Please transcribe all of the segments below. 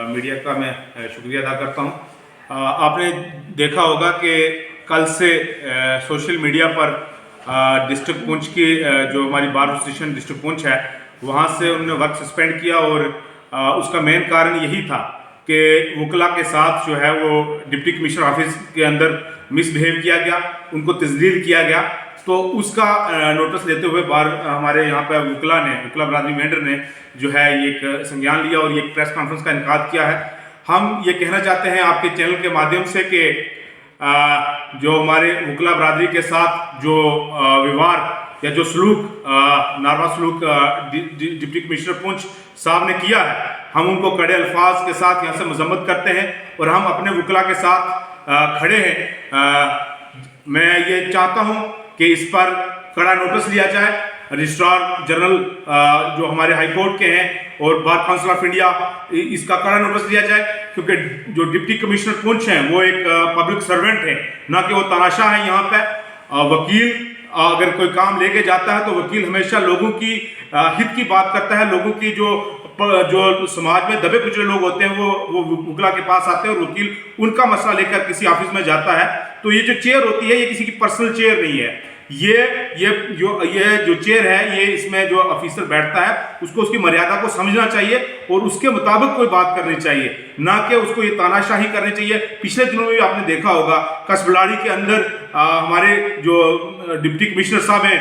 Media का मैं शुक्रिया अदा करता हूं। आपने देखा होगा कि कल से सोशल मीडिया पर डिस्ट्रिक्ट पुंछ की जो हमारी बार एसोसिएशन डिस्ट्रिक्ट पुंछ है वहां से उन्होंने वर्क सस्पेंड किया और उसका मेन कारण यही था कि वकला के साथ जो है वो डिप्टी कमिश्नर ऑफिस के अंदर मिसबिहेव किया गया, उनको तजलील किया गया। तो उसका नोटिस लेते हुए बार हमारे यहाँ पर वकला बरादरी मेंढर ने जो है ये एक संज्ञान लिया और ये एक प्रेस कॉन्फ्रेंस का इनकाद किया है। हम ये कहना चाहते हैं आपके चैनल के माध्यम से कि जो हमारे वकला बरादरी के साथ जो व्यवहार या जो सलूक नारवा सलूक डिप्टी कमिश्नर पुंछ साहब ने किया है, हम उनको कड़े अल्फाज के साथ यहाँ से मजम्मत करते हैं और हम अपने वकला के साथ खड़े हैं। मैं ये चाहता हूँ कि इस पर कड़ा नोटिस लिया जाए। रजिस्ट्रार जनरल जो हमारे हाई कोर्ट के हैं और बार काउंसिल ऑफ इंडिया, इसका कड़ा नोटिस लिया जाए, क्योंकि जो डिप्टी कमिश्नर पुंछ हैं वो एक पब्लिक सर्वेंट है, ना कि वो तमाशा है। यहाँ पे वकील अगर कोई काम लेके जाता है तो वकील हमेशा लोगों की हित की बात करता है। लोगों की जो समाज में दबे कुचले लोग होते हैं वो वकला के पास आते हैं और वकील उनका मसला लेकर किसी ऑफिस में जाता है। तो ये जो चेयर होती है ये किसी की पर्सनल चेयर नहीं है। ये जो चेयर है, ये इसमें जो ऑफिसर बैठता है उसको उसकी मर्यादा को समझना चाहिए और उसके मुताबिक कोई बात करनी चाहिए, ना कि उसको ये तानाशाही करनी चाहिए। पिछले दिनों में आपने देखा होगा कसबलाड़ी के अंदर हमारे जो डिप्टी कमिश्नर साहब हैं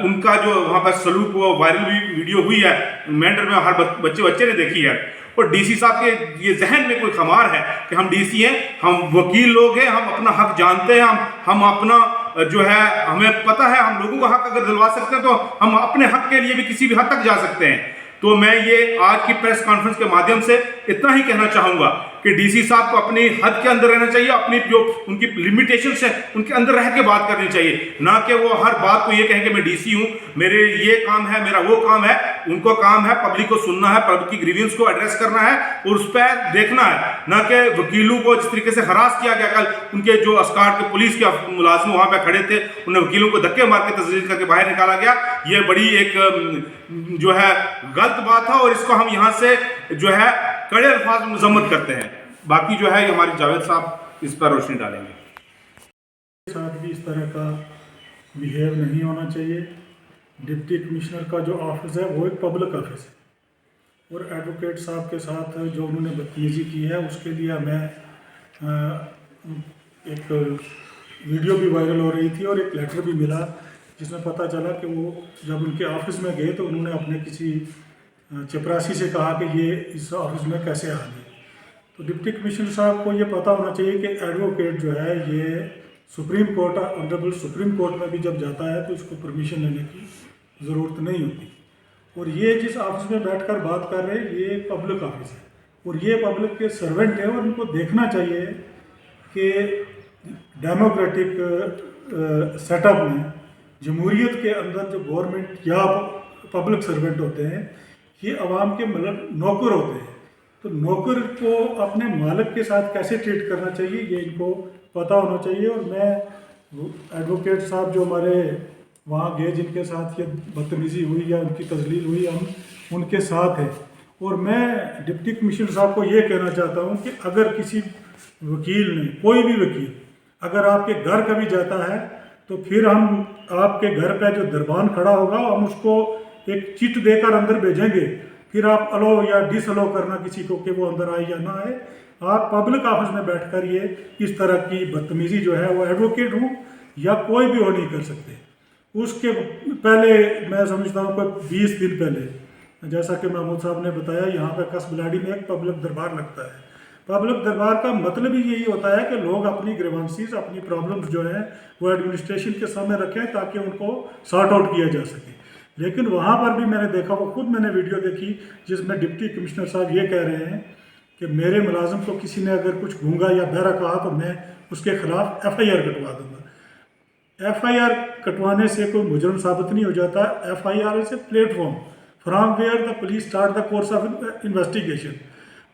उनका जो वहाँ पर सलूक वो वायरल वीडियो हुई है, मेंढर में हर बच्चे ने देखी है। और डीसी साहब के ये जहन में कोई खमार है कि हम डीसी हैं, हम वकील लोग हैं, हम अपना हक जानते हैं, हम अपना जो है हमें पता है, हम लोगों का हक अगर दिलवा सकते हैं तो हम अपने हक के लिए भी किसी भी हद तक जा सकते हैं। तो मैं ये आज की प्रेस कॉन्फ्रेंस के माध्यम से इतना ही कहना चाहूंगा कि डीसी साहब को अपनी हद के अंदर रहना चाहिए, अपनी जो उनकी लिमिटेशंस है उनके अंदर रह के बात करनी चाहिए, ना कि वो हर बात को ये कहें कि मैं डीसी हूं, मेरे ये काम है, मेरा वो काम है। उनको काम है पब्लिक को सुनना है, पब्लिक की ग्रीवियंस को एड्रेस करना है और उस पर देखना है, ना कि वकीलों को जिस तरीके से हरास किया गया। कल उनके जो अस्कार्ड के पुलिस के मुलाजिम वहां पर खड़े थे, उन्हें वकीलों को धक्के मार के तस्लील करके बाहर निकाला गया। ये बड़ी एक जो है गलत बात है और इसको हम यहाँ से जो है कड़े अल्फाज में मजम्मत करते हैं। बाकी जो है हमारे जावेद साहब इस पर रोशनी डालेंगे। साथ भी इस तरह का बिहेव नहीं होना चाहिए। डिप्टी कमिश्नर का जो ऑफिस है वो एक पब्लिक ऑफिस है और एडवोकेट साहब के साथ जो उन्होंने बदतमीजी की है उसके लिए हमें एक वीडियो भी वायरल हो रही थी और एक लेटर भी मिला जिसमें पता चला कि वो जब उनके ऑफिस में गए तो उन्होंने अपने किसी चपरासी से कहा कि ये इस ऑफिस में कैसे आ गए। तो डिप्टी कमिश्नर साहब को ये पता होना चाहिए कि एडवोकेट जो है ये supreme court, honourable supreme court में भी जब जाता है तो इसको परमिशन लेने की ज़रूरत नहीं होती। और ये जिस ऑफिस में बैठकर बात कर रहे हैं ये पब्लिक ऑफिस है और ये पब्लिक के सर्वेंट है और उनको देखना चाहिए कि डेमोक्रेटिक सेटअप में जमहूरियत के अंदर जो गवर्नमेंट या पब्लिक सर्वेंट होते हैं ये अवाम के मतलब नौकर होते हैं। तो नौकर को अपने मालिक के साथ कैसे ट्रीट करना चाहिए ये इनको पता होना चाहिए। और मैं एडवोकेट साहब जो हमारे वहाँ गए जिनके साथ ये बदतमीज़ी हुई या उनकी तजलील हुई, हम उनके साथ हैं। और मैं डिप्टी कमिश्नर साहब को ये कहना चाहता हूँ कि अगर किसी वकील ने, कोई भी वकील अगर आपके घर कभी जाता है तो फिर हम आपके घर पे जो दरबान खड़ा होगा हम उसको एक चिट देकर अंदर भेजेंगे, फिर आप अलो या डिस अलो करना किसी को कि वो अंदर आए या ना आए। आप पब्लिक ऑफिस में बैठकर ये इस तरह की बदतमीज़ी जो है वो एडवोकेट हो या कोई भी हो नहीं कर सकते। उसके पहले मैं समझता हूँ कि 20 दिन पहले जैसा कि महमूद साहब ने बताया यहाँ पे कसबलाड़ी में एक पब्लिक दरबार लगता है। पब्लिक दरबार का मतलब ही यही होता है कि लोग अपनी ग्रीवेंसेस, अपनी प्रॉब्लम्स जो हैं वो एडमिनिस्ट्रेशन के सामने रखें ताकि उनको सॉर्ट आउट किया जा सके। लेकिन वहाँ पर भी मैंने देखा, वो खुद मैंने वीडियो देखी जिसमें डिप्टी कमिश्नर साहब ये कह रहे हैं कि मेरे मुलाजिम को किसी ने अगर कुछ गूंगा या बहरा कहा तो मैं उसके खिलाफ FIR कटवा दूंगा। FIR कटवाने से कोई मुजरम साबित नहीं हो जाता। FIR is a platform from where the police start the course of investigation.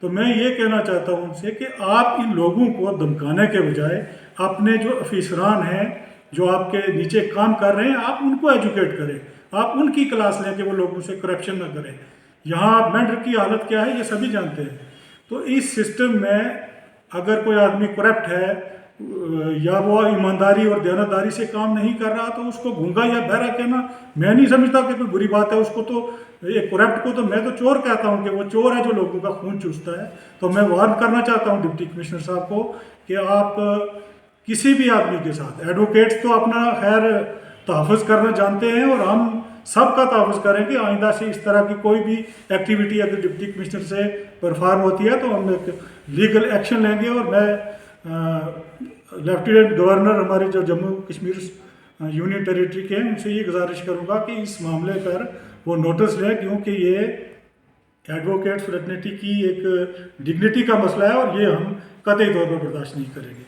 तो मैं ये कहना चाहता हूँ उनसे कि आप इन लोगों को धमकाने के बजाय अपने जो अफिसरान हैं जो आपके नीचे काम कर रहे हैं, आप उनको एजुकेट करें, आप उनकी क्लास लें कि वो लोगों से करप्शन ना करें। यहाँ मेंढर की हालत क्या है ये सभी जानते हैं। तो इस सिस्टम में अगर कोई आदमी करप्ट है या वो ईमानदारी और दयानतदारी से काम नहीं कर रहा, तो उसको गूंगा या बहरा कहना मैं नहीं समझता कि कोई बुरी बात है। उसको तो एक करप्ट को तो मैं तो चोर कहता हूँ कि वो चोर है जो लोगों का खून चूसता है। तो मैं वार्न करना चाहता हूँ डिप्टी कमिश्नर साहब को कि आप किसी भी आदमी के साथ, एडवोकेट्स तो अपना खैर तहफ़्फ़ुज़ करना जानते हैं और हम सब का तहफ़्फ़ुज़ करें कि आइंदा से इस तरह की कोई भी एक्टिविटी अगर डिप्टी कमिश्नर से परफॉर्म होती है तो हम एक लीगल एक्शन लेंगे। और मैं लेफ्टिनेंट गवर्नर हमारे जो जम्मू कश्मीर यूनियन टेरिटरी के हैं उनसे ये गुजारिश करूँगा कि इस मामले पर वो नोटिस लें, क्योंकि ये एडवोकेट फ्रेटर्निटी की एक डिग्निटी का मसला है और ये हम कतई तौर पर बर्दाश्त नहीं करेंगे।